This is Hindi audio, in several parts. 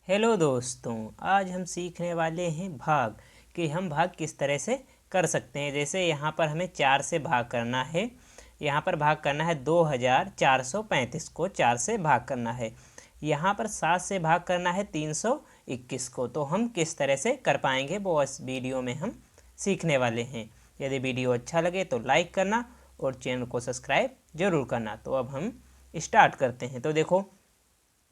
हेलो दोस्तों, आज हम सीखने वाले हैं भाग कि हम भाग किस तरह से कर सकते हैं। जैसे यहाँ पर हमें 4 से भाग करना है। यहाँ पर भाग करना है 2435 को 4 से भाग करना है। यहाँ पर 7 से भाग करना है 321 को। तो हम किस तरह से कर पाएंगे वो इस वीडियो में हम सीखने वाले हैं। यदि वीडियो अच्छा लगे तो लाइक करना और चैनल को सब्सक्राइब जरूर करना। तो अब हम स्टार्ट करते हैं। तो देखो,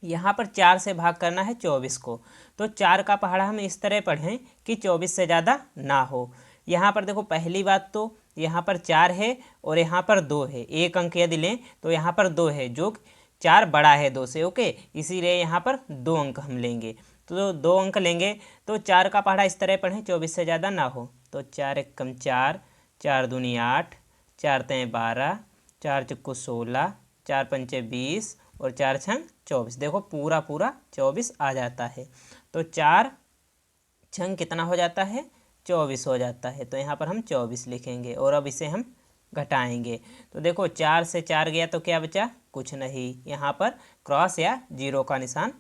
यहाँ पर 4 से भाग करना है 24 को। तो 4 का पहाड़ा हम इस तरह पढ़ें कि 24 से ज़्यादा ना हो। यहाँ पर देखो, पहली बात तो यहाँ पर 4 है और यहाँ पर 2 है। एक अंक यदि लें तो यहाँ पर 2 है, जो 4 बड़ा है 2 से। ओके, इसीलिए यहाँ पर 2 अंक हम लेंगे। तो 2 अंक लेंगे तो 4 का पहाड़ा इस तरह पढ़ें 24 से ज़्यादा ना हो। तो 4 एकम 4, 4 दूनी 8, 4 तें 12, 4 चुक्को 16, 4 पंचे 20 और 4 छंग 24। देखो पूरा पूरा 24 आ जाता है। तो 4 छंग कितना हो जाता है? 24 हो जाता है। तो यहाँ पर हम 24 लिखेंगे और अब इसे हम घटाएंगे। तो देखो, 4 से 4 गया तो क्या बचा? कुछ नहीं। यहाँ पर क्रॉस या जीरो का निशान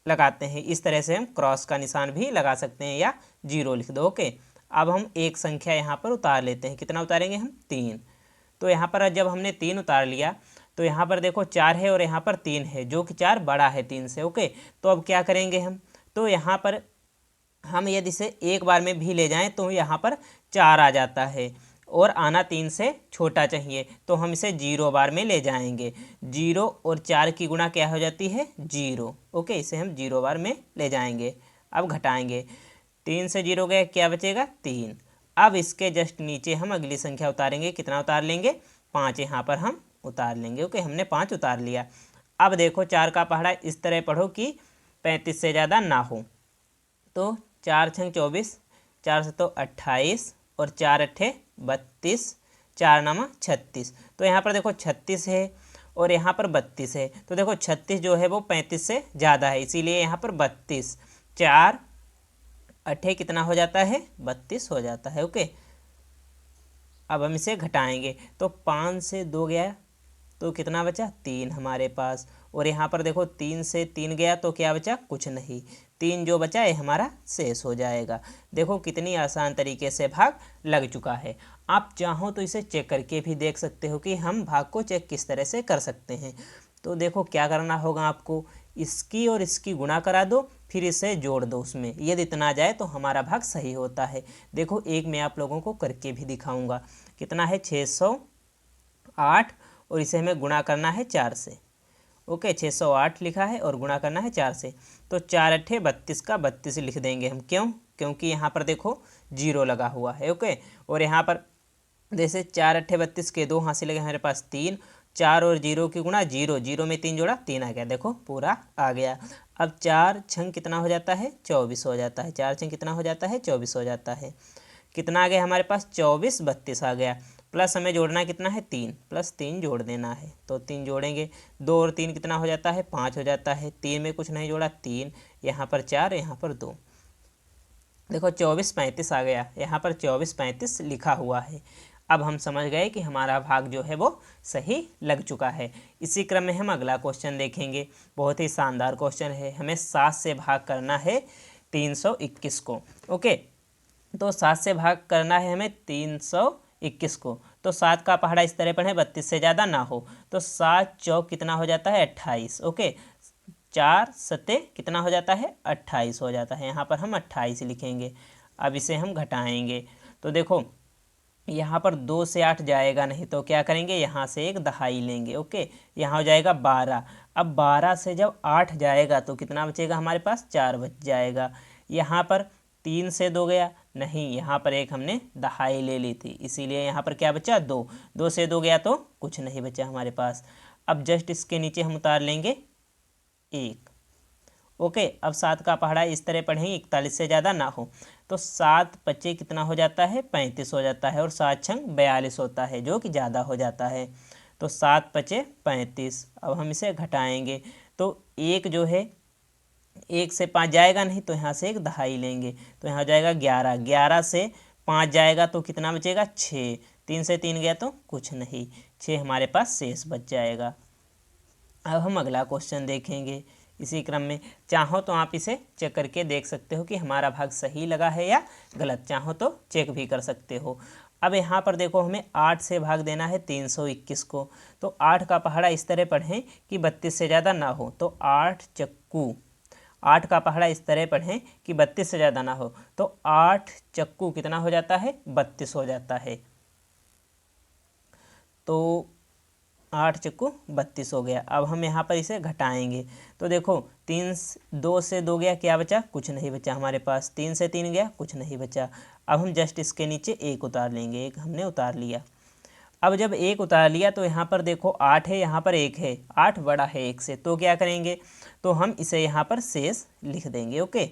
लगाते हैं। इस तरह से हम क्रॉस का निशान भी लगा सकते हैं या जीरो लिख दो। ओके, अब हम एक संख्या यहाँ पर उतार लेते हैं। कितना उतारेंगे हम? 3। तो यहाँ पर जब हमने 3 उतार लिया तो यहाँ पर देखो 4 है और यहाँ पर 3 है, जो कि 4 बड़ा है 3 से। ओके, तो अब क्या करेंगे हम? तो यहाँ पर हम यदि इसे एक बार में भी ले जाएं तो यहाँ पर 4 आ जाता है और आना 3 से छोटा चाहिए। तो हम इसे 0 बार में ले जाएंगे। 0 और 4 की गुणा क्या हो जाती है? 0। ओके, इसे हम 0 बार में ले जाएंगे। अब घटाएंगे। 3 से 0 गए, क्या बचेगा? 3। अब इसके जस्ट नीचे हम अगली संख्या उतारेंगे। कितना उतार लेंगे? 5 यहाँ पर हम उतार लेंगे। ओके, हमने 5 उतार लिया। अब देखो, 4 का पहाड़ा इस तरह पढ़ो कि 35 से ज़्यादा ना हो। तो 4 छंग 24, 4 से तो 28 और 4 अट्ठे 32, 4 नामा 36। तो यहाँ पर देखो 36 है और यहाँ पर 32 है। तो देखो 36 जो है वो 35 से ज़्यादा है, इसीलिए यहाँ पर 32। 4 अट्ठे कितना हो जाता है? 32 हो जाता है। ओके, अब हम इसे घटाएंगे। तो 5 से 2 गया तो कितना बचा? 3 हमारे पास। और यहाँ पर देखो 3 से 3 गया तो क्या बचा? कुछ नहीं। 3 जो बचा है हमारा शेष हो जाएगा। देखो कितनी आसान तरीके से भाग लग चुका है। आप चाहो तो इसे चेक करके भी देख सकते हो कि हम भाग को चेक किस तरह से कर सकते हैं। तो देखो क्या करना होगा आपको, इसकी और इसकी गुणा करा दो, फिर इसे जोड़ दो उसमें। यदि इतना जाए तो हमारा भाग सही होता है। देखो, एक मैं आप लोगों को करके भी दिखाऊंगा। कितना है? 608 और इसे हमें गुणा करना है 4 से। ओके, 608 लिखा है और गुणा करना है 4 से। तो 4 अट्ठे 32 का 32 लिख देंगे हम। क्यों? क्योंकि यहाँ पर देखो 0 लगा हुआ है। ओके, और यहाँ पर जैसे 4 अट्ठे 32 के 2 हासिल लगे हमारे पास 3। 4 और 0 की गुणा 0, 0 में 3 जोड़ा 3 आ गया। देखो पूरा आ गया। अब 4 छंग कितना हो जाता है? 24 हो जाता है। 4 छंग कितना हो जाता है? 24 हो जाता है। कितना आ गया हमारे पास? 24, 32 आ गया। प्लस हमें जोड़ना कितना है? 3, प्लस 3 जोड़ देना है। तो 3 जोड़ेंगे। 2 और 3 कितना हो जाता है? 5 हो जाता है। 3 में कुछ नहीं जोड़ा, 3। यहाँ पर 4, यहाँ पर 2। देखो 24 35 आ गया। यहाँ पर 24 35 लिखा हुआ है। अब हम समझ गए कि हमारा भाग जो है वो सही लग चुका है। इसी क्रम में हम अगला क्वेश्चन देखेंगे। बहुत ही शानदार क्वेश्चन है। हमें 7 से भाग करना है 321 को। ओके, तो 7 से भाग करना है हमें 321 को। तो 7 का पहाड़ा इस तरह पर है 32 से ज़्यादा ना हो। तो 7 चौक कितना हो जाता है? 28। ओके, 4 सत्ते कितना हो जाता है? 28 हो जाता है। यहाँ पर हम 28 लिखेंगे। अब इसे हम घटाएंगे। तो देखो, यहाँ पर 2 से 8 जाएगा नहीं, तो क्या करेंगे? यहाँ से एक दहाई लेंगे। ओके, यहाँ हो जाएगा 12। अब 12 से जब 8 जाएगा तो कितना बचेगा हमारे पास? 4 बच जाएगा। यहाँ पर 3 से 2 गया नहीं, यहाँ पर एक हमने दहाई ले ली थी, इसीलिए यहाँ पर क्या बचा? 2। 2 से 2 गया तो कुछ नहीं बचा हमारे पास। अब जस्ट इसके नीचे हम उतार लेंगे 1। ओके, अब 7 का पहाड़ा इस तरह पढ़ेंगे 41 से ज़्यादा ना हो। तो 7 पच्चे कितना हो जाता है? 35 हो जाता है। और 7 छंग 42 होता है, जो कि ज़्यादा हो जाता है। तो 7 पच्चे 35। अब हम इसे घटाएंगे। तो 1 जो है, 1 से 5 जाएगा नहीं, तो यहाँ से एक दहाई लेंगे। तो यहाँ हो जाएगा 11। 11 से 5 जाएगा तो कितना बचेगा? 6। 3 से 3 गया तो कुछ नहीं, 6 हमारे पास शेष बच जाएगा। अब हम अगला क्वेश्चन देखेंगे। इसी क्रम में चाहो तो आप इसे चेक करके देख सकते हो कि हमारा भाग सही लगा है या गलत, चाहो तो चेक भी कर सकते हो। अब यहाँ पर देखो हमें 8 से भाग देना है 321 को, तो 8 का पहाड़ा इस तरह पढ़ें कि 32 से ज़्यादा ना हो, तो 8 का पहाड़ा इस तरह पढ़ें कि 32 से ज़्यादा ना हो, तो 8 चक्कू कितना हो जाता है, 32 हो जाता है। तो 8 चक्कू 32 हो गया। अब हम यहाँ पर इसे घटाएंगे, तो देखो 2 से 2 गया, क्या बचा, कुछ नहीं बचा हमारे पास। 3 से 3 गया, कुछ नहीं बचा। अब हम जस्ट इसके नीचे 1 उतार लेंगे, 1 हमने उतार लिया। अब जब 1 उतार लिया तो यहाँ पर देखो 8 है, यहाँ पर 1 है, 8 बड़ा है 1 से, तो क्या करेंगे, तो हम इसे यहाँ पर शेष लिख देंगे। ओके,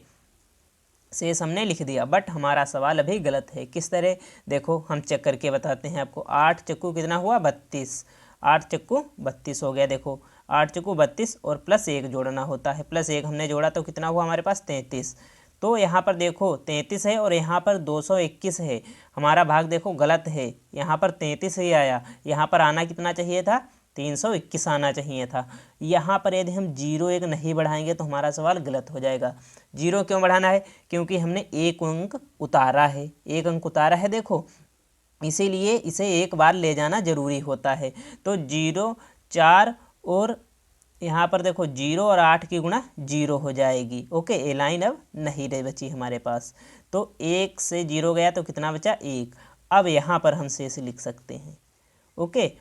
शेष हमने लिख दिया, बट हमारा सवाल अभी गलत है। किस तरह, देखो हम चेक करके बताते हैं आपको। 8 चक्कू कितना हुआ, 32, 8 चक्कू 32 हो गया। देखो 8 चक्कू 32 और प्लस 1 जोड़ना होता है, प्लस 1 हमने जोड़ा तो कितना हुआ हमारे पास, 33। तो यहाँ पर देखो 33 है और यहाँ पर 221 है, हमारा भाग देखो गलत है, यहाँ पर 33 ही आया, यहाँ पर आना कितना चाहिए था, 321 आना चाहिए था। यहाँ पर यदि हम 0 1 नहीं बढ़ाएंगे तो हमारा सवाल गलत हो जाएगा। 0 क्यों बढ़ाना है, क्योंकि हमने 1 अंक उतारा है, 1 अंक उतारा है देखो, इसीलिए इसे एक बार ले जाना जरूरी होता है। तो 0 4 और यहाँ पर देखो 0 और 8 की गुणा 0 हो जाएगी। ओके, ये लाइन अब नहीं रह बची हमारे पास, तो 1 से 0 गया तो कितना बचा, 1। अब यहाँ पर हम शेष लिख सकते हैं। ओके,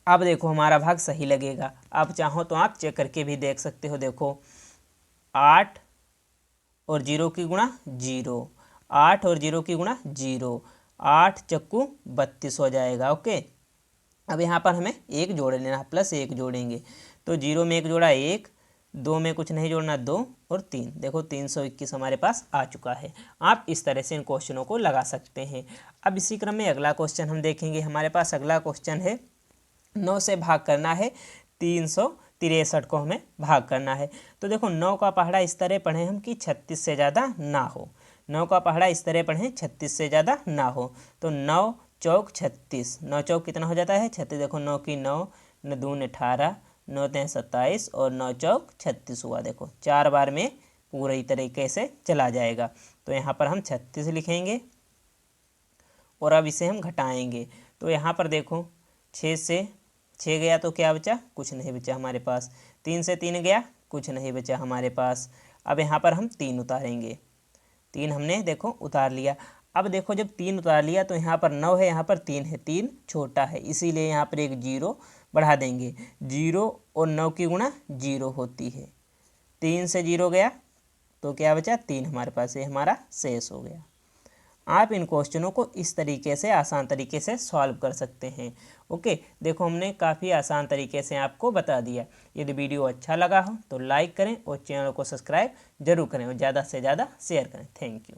अब देखो हमारा भाग सही लगेगा। अब चाहो तो आप चेक करके भी देख सकते हो। देखो 8 और 0 की गुणा 0, 8 और 0 की गुणा 0, 8 चक्कू 32 हो जाएगा। ओके, अब यहाँ पर हमें 1 जोड़ लेना, प्लस 1 जोड़ेंगे, तो 0 में 1 जोड़ा 1, 2 में कुछ नहीं जोड़ना 2 और 3, देखो 321 हमारे पास आ चुका है। आप इस तरह से इन क्वेश्चनों को लगा सकते हैं। अब इसी क्रम में अगला क्वेश्चन हम देखेंगे। हमारे पास अगला क्वेश्चन है 9 से भाग करना है 363 को हमें भाग करना है। तो देखो 9 का पहाड़ा इस तरह पढ़ें हम कि 36 से ज़्यादा ना हो, 9 का पहाड़ा इस तरह पढ़ें 36 से ज़्यादा ना हो। तो 9 चौक 36, 9 चौक कितना हो जाता है, 36। देखो 9 की 9, 9 दूनी 18, 9 तें 27 और 9 चौक 36 हुआ। देखो 4 बार में पूरी तरीके से चला जाएगा, तो यहाँ पर हम 36 लिखेंगे और अब इसे हम घटाएंगे। तो यहाँ पर देखो 6 से 6 गया तो क्या बचा, कुछ नहीं बचा हमारे पास। 3 से 3 गया, कुछ नहीं बचा हमारे पास। अब यहाँ पर हम 3 उतारेंगे, 3 हमने देखो उतार लिया। अब देखो जब 3 उतार लिया तो यहाँ पर 9 है, यहाँ पर 3 है, 3 छोटा है, इसीलिए यहाँ पर एक 0 बढ़ा देंगे। 0 और 9 की गुणा 0 होती है, 3 से 0 गया तो क्या बचा, 3 हमारे पास, ये हमारा शेष हो गया। आप इन क्वेश्चनों को इस तरीके से आसान तरीके से सॉल्व कर सकते हैं। ओके, देखो हमने काफ़ी आसान तरीके से आपको बता दिया। यदि वीडियो अच्छा लगा हो तो लाइक करें और चैनल को सब्सक्राइब जरूर करें और ज़्यादा से ज़्यादा शेयर करें। Thank you.